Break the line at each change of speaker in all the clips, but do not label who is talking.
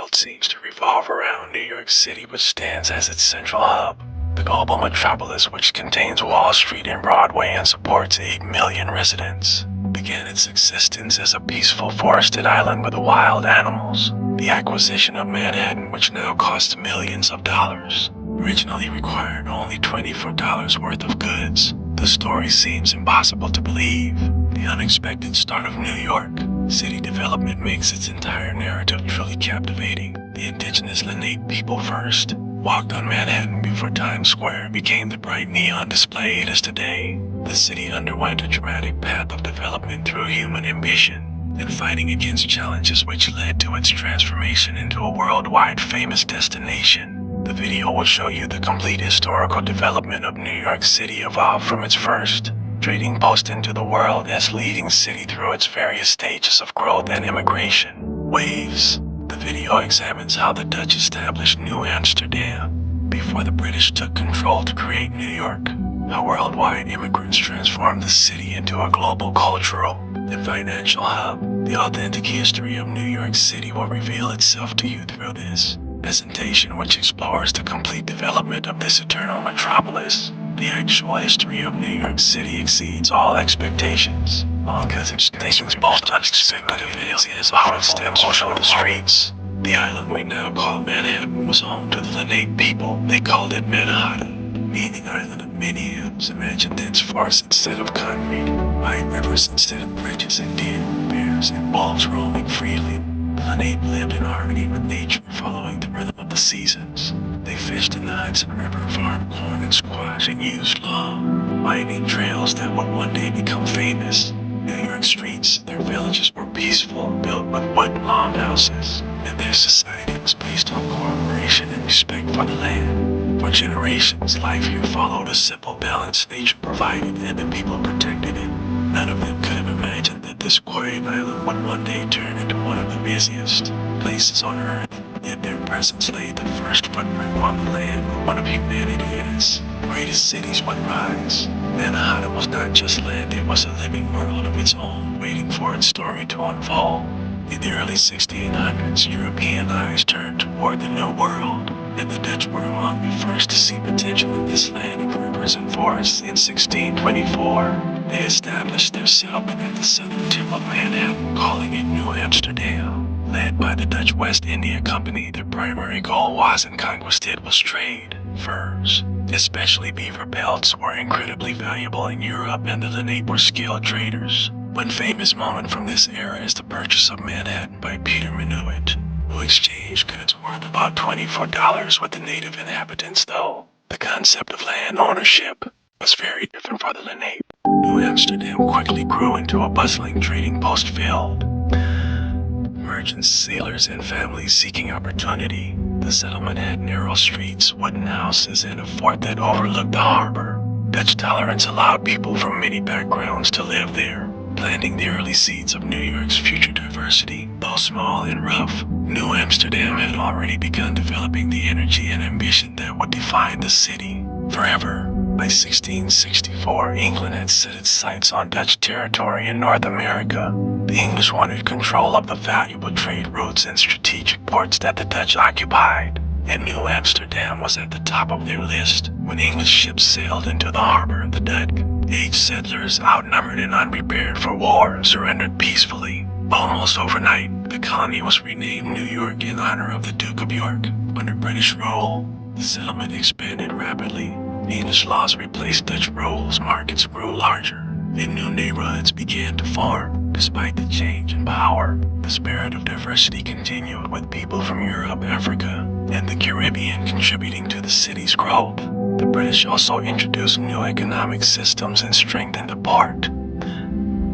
world seems to revolve around New York City, which stands as its central hub. The global metropolis, which contains Wall Street and Broadway and supports 8 million residents, began its existence as a peaceful forested island with wild animals. The acquisition of Manhattan, which now costs millions of dollars, originally required only $24 worth of goods. The story seems impossible to believe. The unexpected start of New York city development makes its entire narrative truly captivating. The indigenous Lenape people first walked on Manhattan before Times Square became the bright neon display it is today. The city underwent a dramatic path of development through human ambition and fighting against challenges, which led to its transformation into a worldwide famous destination. The video will show you the complete historical development of New York City evolved from its first trading post into the world as leading city through its various stages of growth and immigration waves. The video examines how the Dutch established New Amsterdam before the British took control to create New York, how worldwide immigrants transformed the city into a global cultural and financial hub. The authentic history of New York City will reveal itself to you through this presentation, which explores the complete development of this eternal metropolis. The actual history of New York City exceeds all expectations, because its stations both unexpected events as how it stems from the streets. The island we now call Manhattan was home to the Lenape people. They called it Mannahatta, meaning island of many hills. Imagine dense forests instead of concrete, wide rivers instead of bridges, and deer, bears, and wolves roaming freely. The Lenape lived in harmony with nature, following the rhythm of the seasons. They fished in the Hudson River, farmed corn and squash, and used long, winding trails that would one day become famous. New York streets, their villages were peaceful, built with wooden longhouses, and their society was based on cooperation and respect for the land. For generations, life here followed a simple balance nature provided and the people protected it. None of them could have imagined that this quiet island would one day turn into one of the busiest places on earth. Yet their presence laid the first footprint on the land where one of humanity's greatest cities would rise. Mannahatta was not just land, it was a living world of its own, waiting for its story to unfold. In the early 1600s, European eyes turned toward the New World, and the Dutch were among the first to see potential in this land of rivers and forests. In 1624, they established their settlement at the southern tip of Manhattan, calling it New Amsterdam. Led by the Dutch West India Company, their primary goal wasn't conquest, it was trade. Furs, especially beaver pelts, were incredibly valuable in Europe, and the Lenape were skilled traders. One famous moment from this era is the purchase of Manhattan by Peter Minuit, who exchanged goods worth about $24 with the native inhabitants. Though the concept of land ownership was very different for the Lenape, New Amsterdam quickly grew into a bustling trading post filled merchants, sailors, and families seeking opportunity. The settlement had narrow streets, wooden houses, and a fort that overlooked the harbor. Dutch tolerance allowed people from many backgrounds to live there, planting the early seeds of New York's future diversity. Though small and rough, New Amsterdam had already begun developing the energy and ambition that would define the city forever. By 1664, England had set its sights on Dutch territory in North America. The English wanted control of the valuable trade routes and strategic ports that the Dutch occupied, and New Amsterdam was at the top of their list. When English ships sailed into the harbor, the Dutch-aged settlers, outnumbered and unprepared for war, surrendered peacefully. Almost overnight, the colony was renamed New York in honor of the Duke of York. Under British rule, the settlement expanded rapidly. English laws replaced Dutch rules, markets grew larger, and new neighborhoods began to form. Despite the change in power, the spirit of diversity continued, with people from Europe, Africa, and the Caribbean contributing to the city's growth. The British also introduced new economic systems and strengthened the port,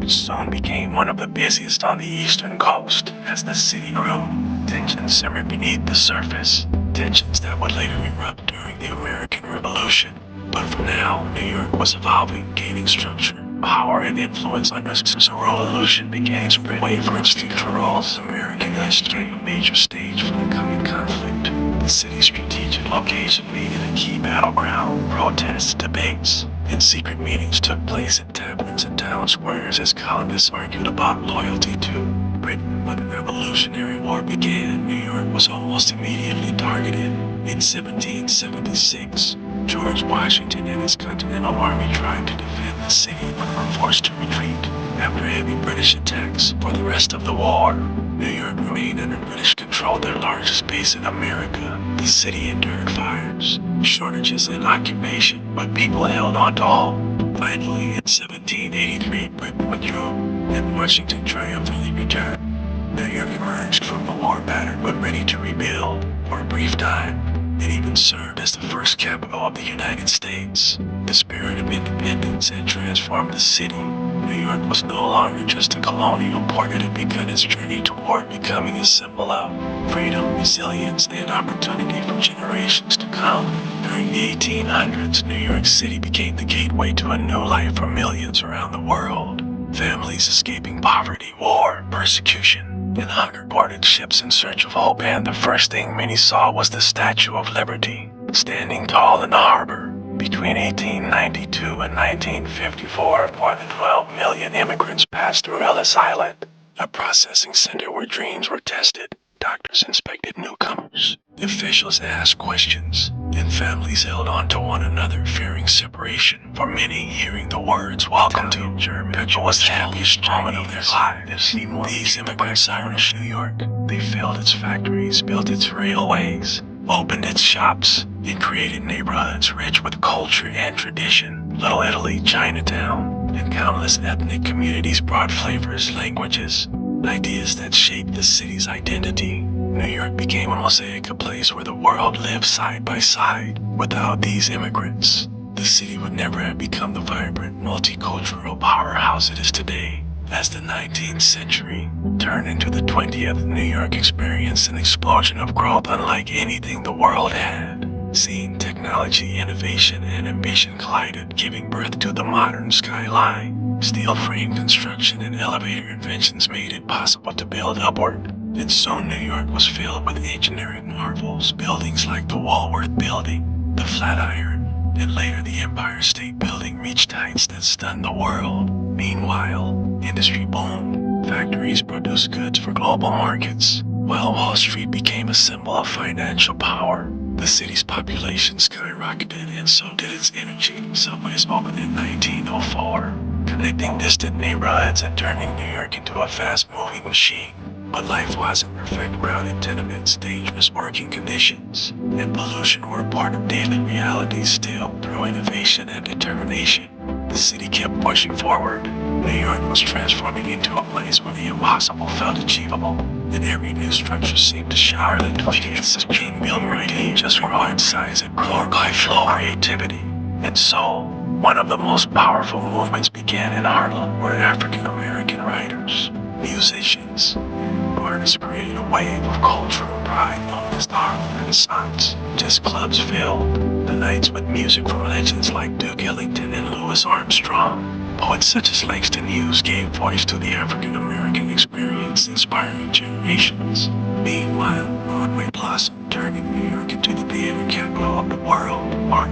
which soon became one of the busiest on the eastern coast. As the city grew, tensions simmered beneath the surface, tensions that would later erupt during the American Revolution. But for now, New York was evolving, gaining structure, power, and influence. Under the revolution began to pave for its future roles. American history, a major stage for the coming conflict. The city's strategic location made it a key battleground. Protests, debates, and secret meetings took place at taverns and town squares as colonists argued about loyalty to Britain. When the Revolutionary War began, New York was home almost immediately targeted. In 1776, George Washington and his Continental Army tried to defend the city but were forced to retreat after heavy British attacks. For the rest of the war, New York remained under British control, their largest base in America. The city endured fires, shortages, and occupation, but people held on to hope. Finally, in 1783, Britain withdrew, and Washington triumphantly returned. New York emerged from the war battered but ready to rebuild. For a brief time, it even served as the first capital of the United States. The spirit of independence had transformed the city. New York was no longer just a colonial port. It had begun its journey toward becoming a symbol of freedom, resilience, and opportunity for generations to come. During the 1800s, New York City became the gateway to a new life for millions around the world. Families escaping poverty, war, persecution, and hunger boarded ships in search of hope, and the first thing many saw was the Statue of Liberty, standing tall in the harbor. Between 1892 and 1954, more than 12 million immigrants passed through Ellis Island, a processing center where dreams were tested. Doctors inspected newcomers, officials asked questions, and families held on to one another, fearing separation. For many, hearing the words "Welcome to Germany" was the happiest moment of their lives. These immigrants nourished New York. They filled its factories, built its railways, opened its shops, and created neighborhoods rich with culture and tradition. Little Italy, Chinatown, and countless ethnic communities brought flavors, languages, ideas that shaped the city's identity. New York became a mosaic, a place where the world lived side by side. Without these immigrants, the city would never have become the vibrant, multicultural powerhouse it is today. As the 19th century turned into the 20th, New York experienced an explosion of growth unlike anything the world had seen. Technology, innovation, and ambition collided, giving birth to the modern skyline. Steel frame construction and elevator inventions made it possible to build upward. And so New York was filled with engineering marvels. Buildings like the Woolworth Building, the Flatiron, and later the Empire State Building reached heights that stunned the world. Meanwhile, industry boomed. Factories produced goods for global markets, while Wall Street became a symbol of financial power. The city's population skyrocketed, and so did its energy. Subways opened in 1904, connecting distant neighborhoods and turning New York into a fast-moving machine. But life wasn't perfect. Crowded tenements, dangerous working conditions, and pollution were part of daily reality. Still, through innovation and determination, the city kept pushing forward. New York was transforming into a place where the impossible felt achievable, and every new structure seemed to shower the chances being built right in, just grow in size and grow by flow creativity. And so, one of the most powerful movements began in Harlem, where African American writers, musicians, and artists created a wave of cultural pride known as the Harlem Renaissance. Just clubs filled the nights with music from legends like Duke Ellington and Louis Armstrong. Poets such as Langston Hughes gave voice to the African American experience, inspiring generations. Meanwhile, Broadway blossomed, turning New York into the theater capital of the world. Art,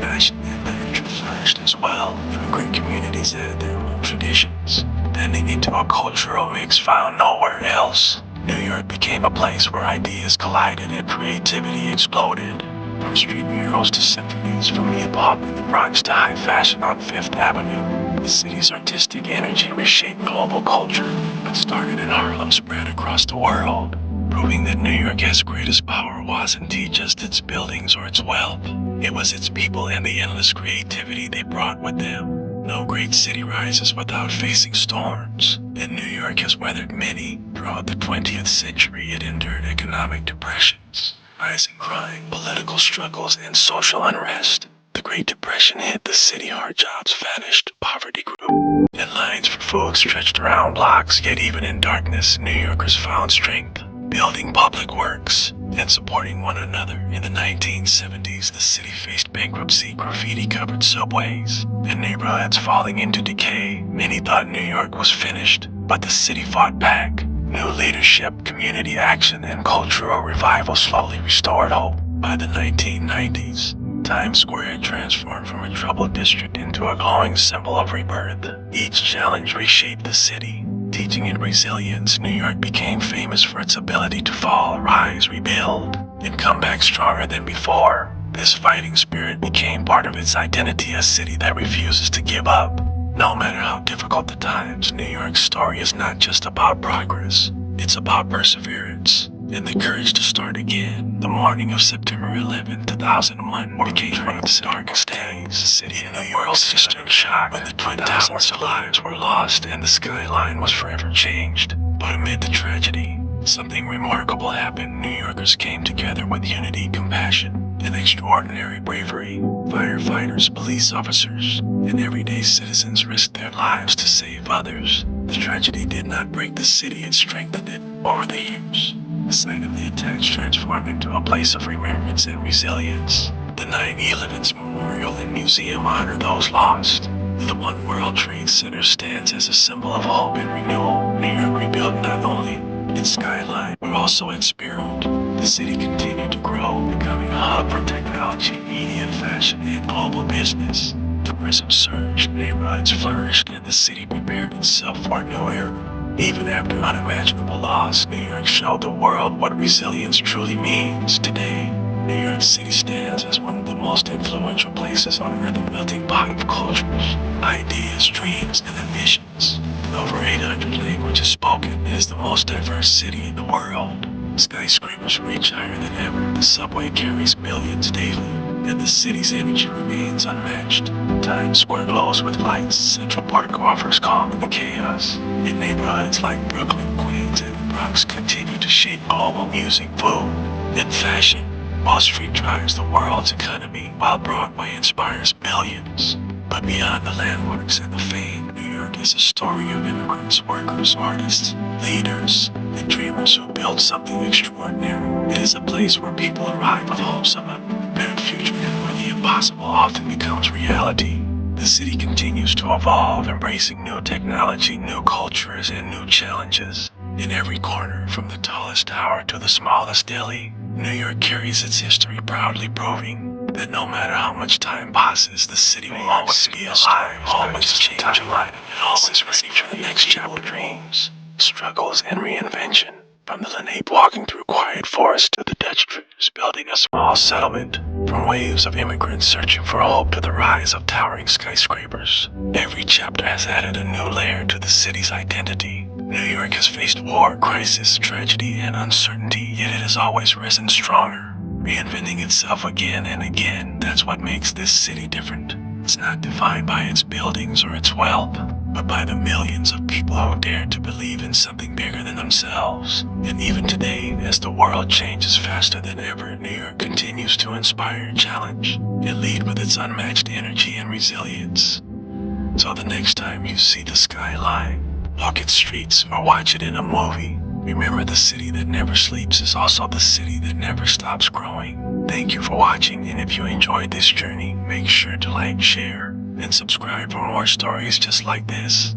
fashion, and literature flourished as well. Immigrant communities had their own traditions, blending into a cultural mix found nowhere else. New York became a place where ideas collided and creativity exploded. From street murals to symphonies, from hip-hop in the Bronx to high fashion on Fifth Avenue, the city's artistic energy reshaped global culture. What started in Harlem spread across the world, proving that New York's greatest power wasn't just its buildings or its wealth. It was its people and the endless creativity they brought with them. No great city rises without facing storms, and New York has weathered many. Throughout the 20th century, it endured economic depressions, rising crime, political struggles, and social unrest. The Great Depression hit the city, hard jobs vanished, poverty grew, and lines for food stretched around blocks. Yet even in darkness, New Yorkers found strength, building public works and supporting one another. In the 1970s, the city faced bankruptcy, graffiti-covered subways, and neighborhoods falling into decay. Many thought New York was finished, but the city fought back. New leadership, community action, and cultural revival slowly restored hope. By the 1990s, Times Square transformed from a troubled district into a glowing symbol of rebirth. Each challenge reshaped the city, Teaching it resilience, New York became famous for its ability to fall, rise, rebuild, and come back stronger than before. This fighting spirit became part of its identity, a city that refuses to give up. No matter how difficult the times, New York's story is not just about progress. It's about perseverance and the courage to start again. The morning of September 11, 2001 became one of the darkest days. The city in the world's history shocked when the Twin Towers' lives were lost and the skyline was forever changed. But amid the tragedy, something remarkable happened. New Yorkers came together with unity, compassion, and extraordinary bravery. Firefighters, police officers, and everyday citizens risked their lives to save others. The tragedy did not break the city, it strengthened it. Over the years, the site of the attacks transformed into a place of remembrance and resilience. The 9/11's Memorial and Museum honor those lost. The One World Trade Center stands as a symbol of hope and renewal. New York rebuilt not only its skyline, but also its spirit. The city continued to grow, becoming a hub for technology, media, fashion, and global business. Tourism surged, neighborhoods flourished, and the city prepared itself for a new era. Even after unimaginable loss, New York showed the world what resilience truly means. Today, New York City stands as one of the most influential places on earth, a melting pot of cultures, ideas, dreams, and ambitions. With over 800 languages spoken, it is the most diverse city in the world. Skyscrapers reach higher than ever, the subway carries millions daily, and the city's energy remains unmatched. Times Square glows with lights, Central Park offers calm in the chaos, and neighborhoods like Brooklyn, Queens, and the Bronx continue to shape global music, food, and fashion. Wall Street drives the world's economy, while Broadway inspires billions. But beyond the landmarks and the fame, New York is a story of immigrants, workers, artists, leaders, and dreamers who built something extraordinary. It is a place where people arrive with hopes of a better future and where the impossible often becomes reality. The city continues to evolve, embracing new technology, new cultures, and new challenges. In every corner, from the tallest tower to the smallest deli, New York carries its history proudly, proving that no matter how much time passes, the city will always be alive, always changing, and always ready for the next chapter. Dreams, struggles, and reinvention. From the Lenape walking through quiet forest to the Dutch traders building a small settlement, from waves of immigrants searching for hope to the rise of towering skyscrapers, every chapter has added a new layer to the city's identity. New York has faced war, crisis, tragedy, and uncertainty, yet it has always risen stronger, reinventing itself again and again. That's what makes this city different. It's not defined by its buildings or its wealth, but by the millions of people who dare to believe in something bigger than themselves. And even today, as the world changes faster than ever, New York continues to inspire and challenge, and lead with its unmatched energy and resilience. So the next time you see the skyline, walk its streets, or watch it in a movie, remember the city that never sleeps is also the city that never stops growing. Thank you for watching, and if you enjoyed this journey, make sure to like, share, and subscribe for more stories just like this.